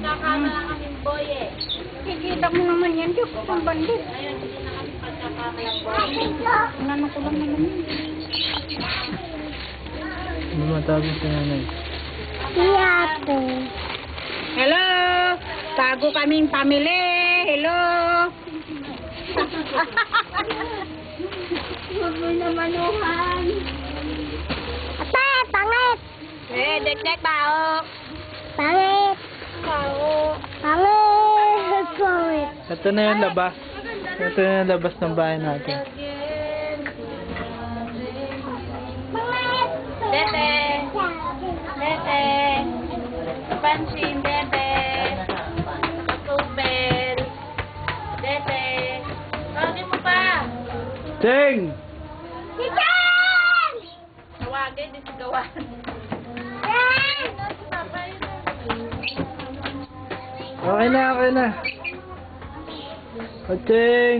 pagkakama lang kaming boy eh. Kikita mo naman yan, Diyos, ang bandit. Ngayon, hindi na kami pagkakama lang boy. Ano ko lang naman yun. Ano matawag si nanay? Ate. Hello! Tago kaming pamili! Hello! Huwag mo na manuhan. Ate, pangit! Dek-dek bao. Pangit. Bao. Pangit. Pangit. Ito na yung labas. Ito na yung labas ng bahay natin. Dete. Dete. Pansin, dete. Tubel. Dete. Tawagin mo pa. Ting! Chicken! Tawagin, di sigawan. Okay na, okay na. Ting!